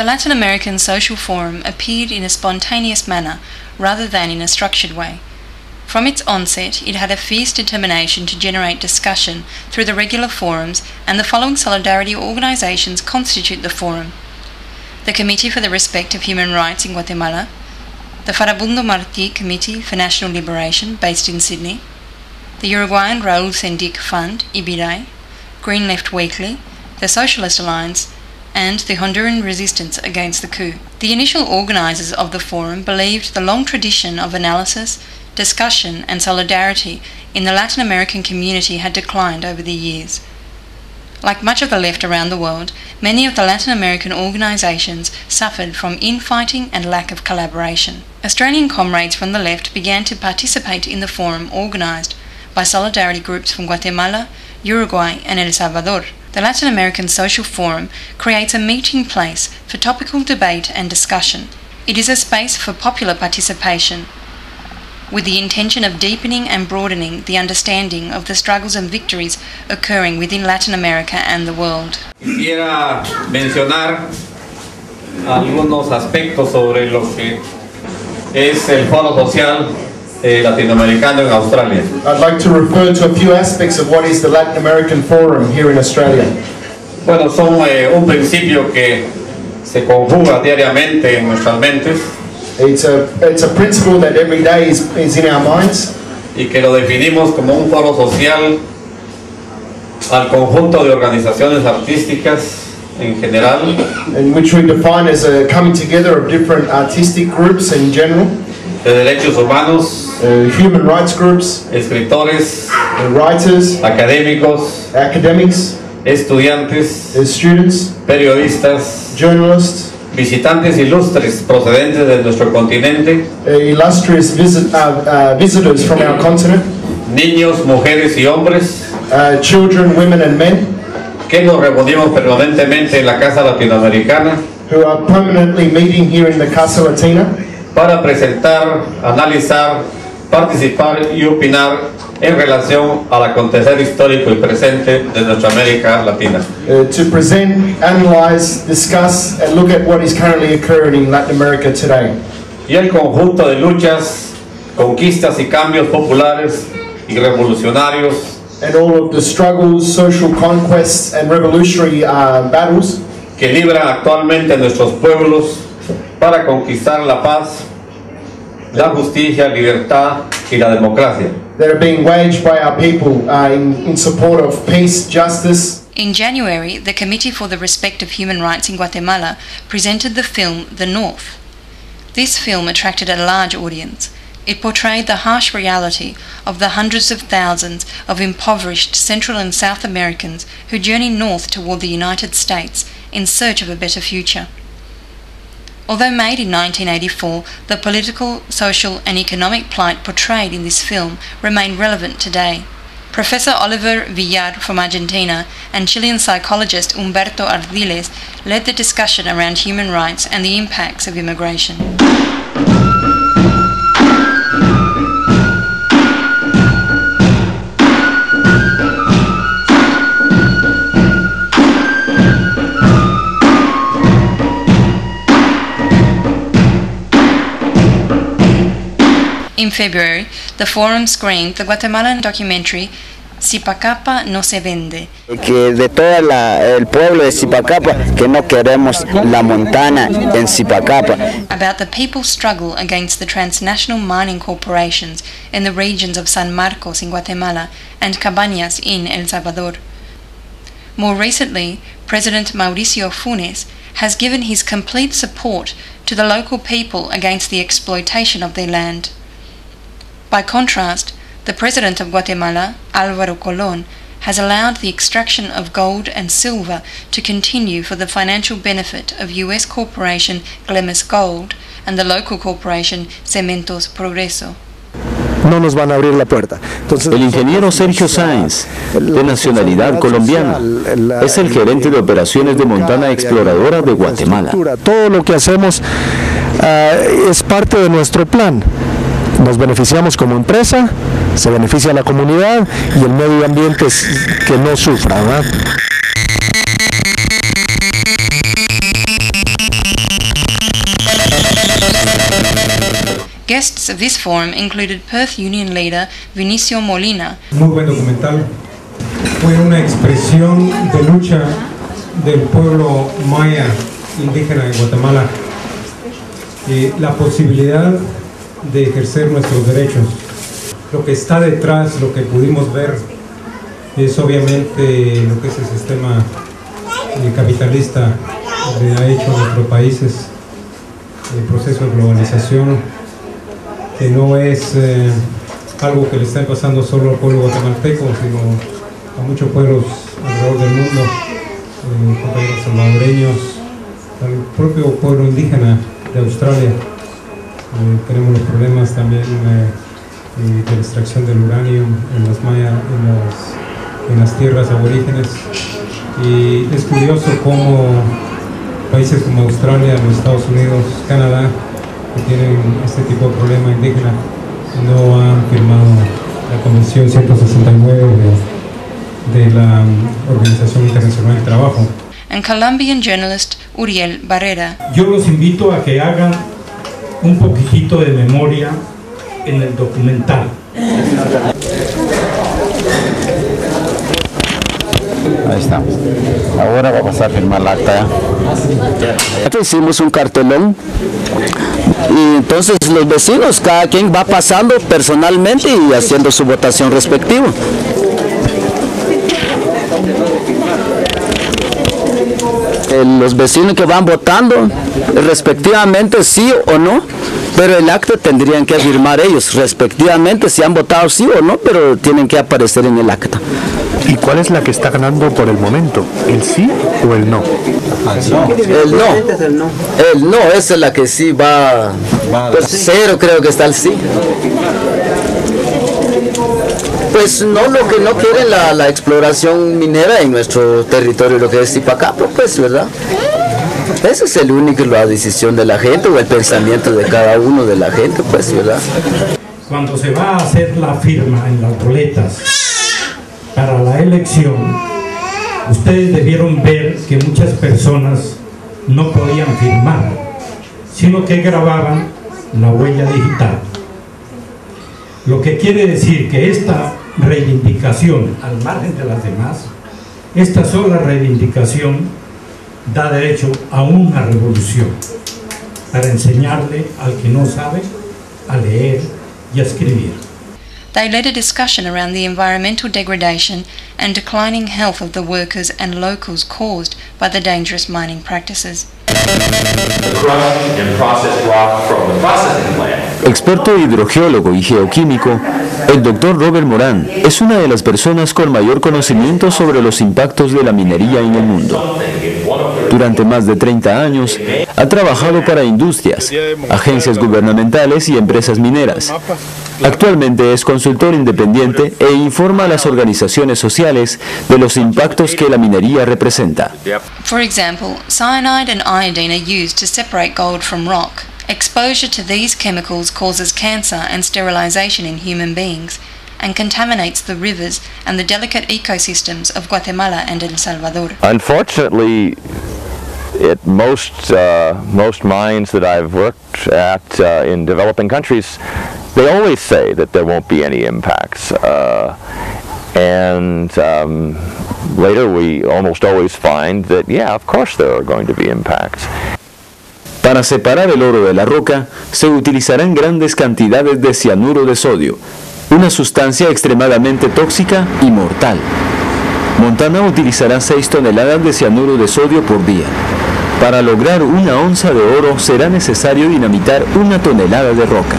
The Latin American Social Forum appeared in a spontaneous manner rather than in a structured way. From its onset, it had a fierce determination to generate discussion through the regular forums, and the following solidarity organizations constitute the forum: the Committee for the Respect of Human Rights in Guatemala, the Farabundo Martí Committee for National Liberation, based in Sydney, the Uruguayan Raúl Sendic Fund, Ibiray, Green Left Weekly, the Socialist Alliance, and the Honduran Resistance Against the Coup. The initial organizers of the forum believed the long tradition of analysis, discussion and solidarity in the Latin American community had declined over the years. Like much of the left around the world, many of the Latin American organizations suffered from infighting and lack of collaboration. Australian comrades from the left began to participate in the forum organized by solidarity groups from Guatemala, Uruguay and El Salvador. The Latin American Social Forum creates a meeting place for topical debate and discussion. It is a space for popular participation, with the intention of deepening and broadening the understanding of the struggles and victories occurring within Latin America and the world. Quisiera mencionar algunos aspectos sobre lo que es el Foro Social Latinoamericano en Australia. I'd like to refer to a few aspects of what is the Latin American Forum here in Australia. Bueno, son un principio que se conjuga diariamente en nuestras mentes. It's a principle that every day is in our minds. Y que lo definimos como un foro social al conjunto de organizaciones artísticas en general. In which we define as a coming together of different artistic groups in general. De derechos humanos, human rights groups, escritores, writers, académicos, academics, estudiantes, students, periodistas, journalists, visitantes ilustres procedentes de nuestro continente, illustrious visitors from our continent, niños, mujeres y hombres, children, women and men, que nos reunimos permanentemente en la Casa Latinoamericana, who are permanently meeting here in the Casa Latina, para presentar, analizar, participar y opinar en relación al acontecer histórico y presente de nuestra América Latina. To present, analyze, discuss and look at what is currently occurring in Latin America today. Y el conjunto de luchas, conquistas y cambios populares y revolucionarios, and all of the struggles, social conquests and revolutionary battles que libran actualmente nuestros pueblos para conquistar la paz, la justicia, libertad y la democracia. That are being waged by our people in support of peace, justice. In January, the Committee for the Respect of Human Rights in Guatemala presented the film The North. This film attracted a large audience. It portrayed the harsh reality of the hundreds of thousands of impoverished Central and South Americans who journey north toward the United States in search of a better future. Although made in 1984, the political, social and economic plight portrayed in this film remain relevant today. Professor Oliver Villar from Argentina and Chilean psychologist Humberto Ardiles led the discussion around human rights and the impacts of immigration. In February, the forum screened the Guatemalan documentary Zipacapa no se vende. Que de todo el pueblo de Zipacapa, que no queremos la montana en Zipacapa. About the people's struggle against the transnational mining corporations in the regions of San Marcos in Guatemala and Cabañas in El Salvador. More recently, President Mauricio Funes has given his complete support to the local people against the exploitation of their land. By contrast, the President of Guatemala, Álvaro Colón, has allowed the extraction of gold and silver to continue for the financial benefit of U.S. corporation Glemis Gold and the local corporation Cementos Progreso. No nos van a abrir la puerta. Entonces, el ingeniero Sergio Sáenz, de nacionalidad colombiana, es el gerente de operaciones de Montana Exploradora de Guatemala. Todo lo que hacemos es parte de nuestro plan. Nos beneficiamos como empresa, se beneficia la comunidad y el medio ambiente que no sufra, ¿verdad? subjects of this forum included Perth Union leader Vinicio Molina. Muy buen documental. Fue una expresión de lucha del pueblo maya indígena de Guatemala. La posibilidad de ejercer nuestros derechos. Lo que está detrás, lo que pudimos ver, es obviamente lo que es el sistema capitalista le ha hecho a nuestros países, el proceso de globalización, que no es algo que le está pasando solo al pueblo guatemalteco, sino a muchos pueblos alrededor del mundo, compañeros salvadoreños, al propio pueblo indígena de Australia. Tenemos los problemas también de la extracción del uranio en las tierras aborígenes, y es curioso cómo países como Australia, los Estados Unidos, Canadá, que tienen este tipo de problema indígena, no han firmado la Convención 169 de la Organización Internacional del Trabajo. And Colombian journalist Uriel Barrera. Yo los invito a que hagan un poquitito de memoria en el documental. Ahí está. Ahora vamos a firmar la acta. Aquí hicimos un cartelón y entonces los vecinos, cada quien va pasando personalmente y haciendo su votación respectiva. Los vecinos que van votando respectivamente sí o no, pero el acta tendrían que firmar ellos respectivamente si han votado sí o no, pero tienen que aparecer en el acta. ¿Y cuál es la que está ganando por el momento? ¿El sí o el no? El no. El no, esa es la que sí va. Pues cero creo que está el sí. Pues no, lo que no quieren la exploración minera en nuestro territorio, lo que es Zipacapo, pues, ¿verdad? Esa es el único, la decisión de la gente o el pensamiento de cada uno de la gente, pues, ¿verdad? Cuando se va a hacer la firma en las boletas para la elección, ustedes debieron ver que muchas personas no podían firmar, sino que grababan la huella digital. Lo que quiere decir que esta reivindicación, al margen de las demás, esta sola reivindicación da derecho a una revolución para enseñarle al que no sabe a leer y a escribir. They led a discussion around the environmental degradation and declining health of the workers and locals caused by the dangerous mining practices. Experto hidrogeólogo y geoquímico, el Dr. Robert Moran es una de las personas con mayor conocimiento sobre los impactos de la minería en el mundo. Durante más de 30 años, ha trabajado para industrias, agencias gubernamentales y empresas mineras. Actualmente es consultor independiente e informa a las organizaciones sociales de los impactos que la minería representa. For example, cyanide and iodine are used to separate gold from rock. Exposure to these chemicals causes cancer and sterilization in human beings and contaminates the rivers and the delicate ecosystems of Guatemala and El Salvador. Unfortunately, at most mines that I've worked at in developing countries, they always say that there won't be any impacts. Later we almost always find that, yeah, of course there are going to be impacts. Para separar el oro de la roca, se utilizarán grandes cantidades de cianuro de sodio, una sustancia extremadamente tóxica y mortal. Montana utilizará 6 toneladas de cianuro de sodio por día. Para lograr una onza de oro será necesario dinamitar 1 tonelada de roca.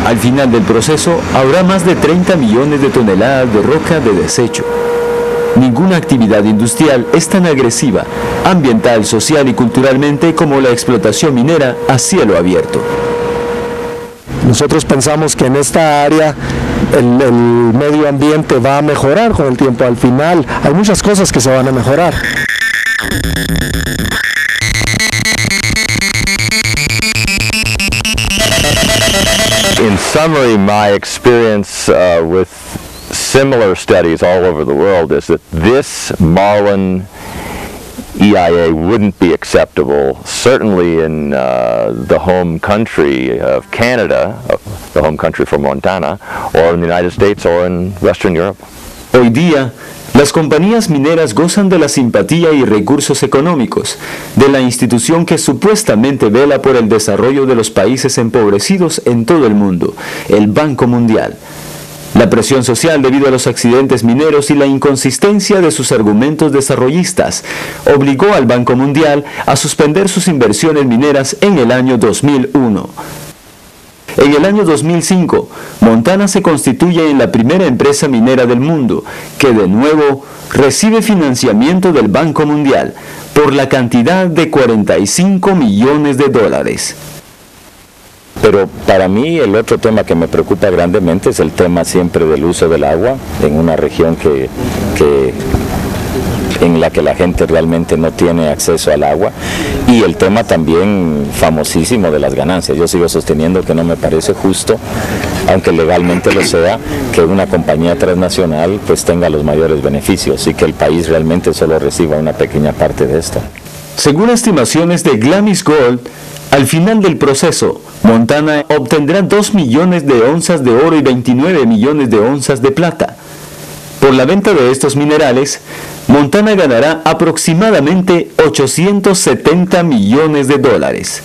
Al final del proceso habrá más de 30 millones de toneladas de roca de desecho. Ninguna actividad industrial es tan agresiva, ambiental, social y culturalmente como la explotación minera a cielo abierto. Nosotros pensamos que en esta área el medio ambiente va a mejorar con el tiempo. Al final hay muchas cosas que se van a mejorar. In summary, my experience with similar studies all over the world is that this marlin EIA wouldn't be acceptable, certainly in the home country of Canada, the home country for Montana, or in the United States or in Western Europe. Hoy día, las compañías mineras gozan de la simpatía y recursos económicos de la institución que supuestamente vela por el desarrollo de los países empobrecidos en todo el mundo, el Banco Mundial. La presión social debido a los accidentes mineros y la inconsistencia de sus argumentos desarrollistas obligó al Banco Mundial a suspender sus inversiones mineras en el año 2001. En el año 2005, Montana se constituye en la primera empresa minera del mundo, que de nuevo recibe financiamiento del Banco Mundial por la cantidad de $45 millones. Pero para mí el otro tema que me preocupa grandemente es el tema siempre del uso del agua en una región en la que la gente realmente no tiene acceso al agua, y el tema también famosísimo de las ganancias. Yo sigo sosteniendo que no me parece justo, aunque legalmente lo sea, que una compañía transnacional pues tenga los mayores beneficios y que el país realmente solo reciba una pequeña parte de esto. Según estimaciones de Glamis Gold, al final del proceso, Montana obtendrá 2 millones de onzas de oro y 29 millones de onzas de plata. Por la venta de estos minerales, Montana ganará aproximadamente $870 millones.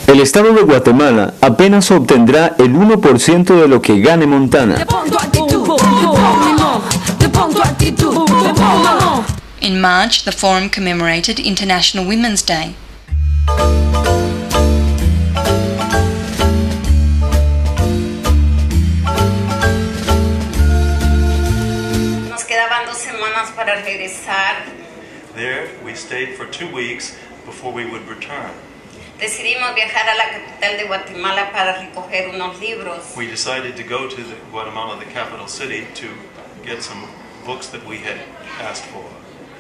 El estado de Guatemala apenas obtendrá el 1% de lo que gane Montana. In March, the forum commemorated International Women's Day. Quedaban 2 semanas para regresar. There we stayed for 2 weeks before we would return. Decidimos viajar a la capital de Guatemala para recoger unos libros. We decided to go to Guatemala, the capital city, to get some books that we had asked for.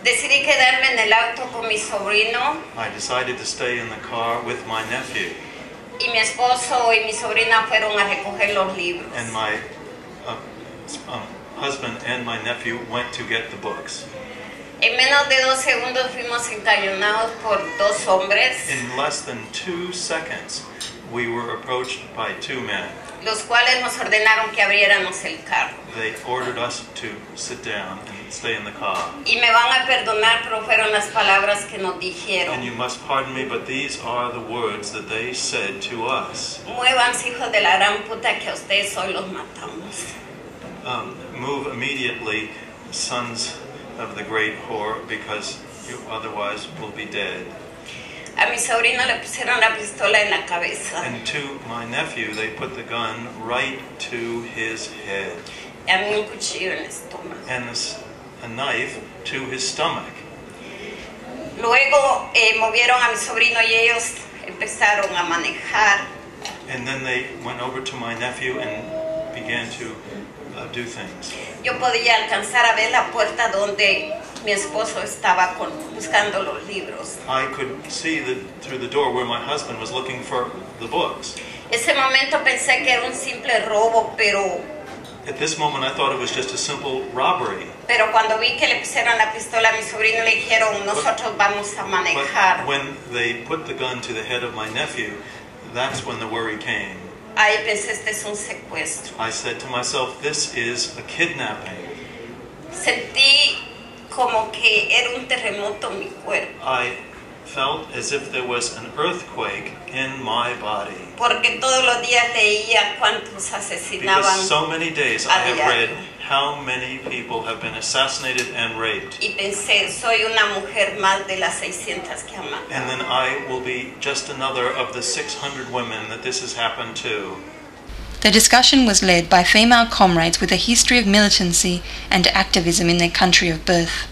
Decidí quedarme en el auto con mi sobrino. I decided to stay in the car with my nephew. Y mi esposo y mi sobrina fueron a recoger los libros. And my husband and my nephew went to get the books. En menos de 2 segundos fuimos encañonados por 2 hombres. In less than 2 seconds, we were approached by 2 men. Los cuales nos ordenaron que abriéramos el carro. They ordered us to sit down and stay in the car. Y me van a perdonar, pero fueron las palabras que nos dijeron. And you must pardon me, but these are the words that they said to us. Muévanse, hijos de la gran puta, que a ustedes hoy los matamos. Move immediately, sons of the great whore, because you otherwise will be dead. A mi sobrino le pusieron la pistola en la cabeza. And to my nephew, they put the gun right to his head. Y a mí un cuchillo en el estómago. And a knife to his stomach. Luego movieron a mi sobrino y ellos empezaron a manejar. And then they went over to my nephew and began to do things. Yo podía alcanzar a ver la puerta donde mi esposo estaba buscando los libros. I could see through the door where my husband was looking for the books. Ese momento pensé que era un simple robo, pero at this moment I thought it was just a simple robbery. Pero cuando vi que le pusieron la pistola a mi sobrino, le dijeron, nosotros vamos a manejar. But when they put the gun to the head of my nephew, that's when the worry came. Ahí pensé, este es un secuestro. I said to myself, this is a kidnapping. Sentí como que era un terremoto en mi cuerpo. I felt as if there was an earthquake in my body. Porque todos los días leía cuántos asesinaban. Because so many days I have read how many people have been assassinated and raped. Y pensé, soy una mujer más de las 600 que han matado. And then I will be just another of the 600 women that this has happened to. The discussion was led by female comrades with a history of militancy and activism in their country of birth.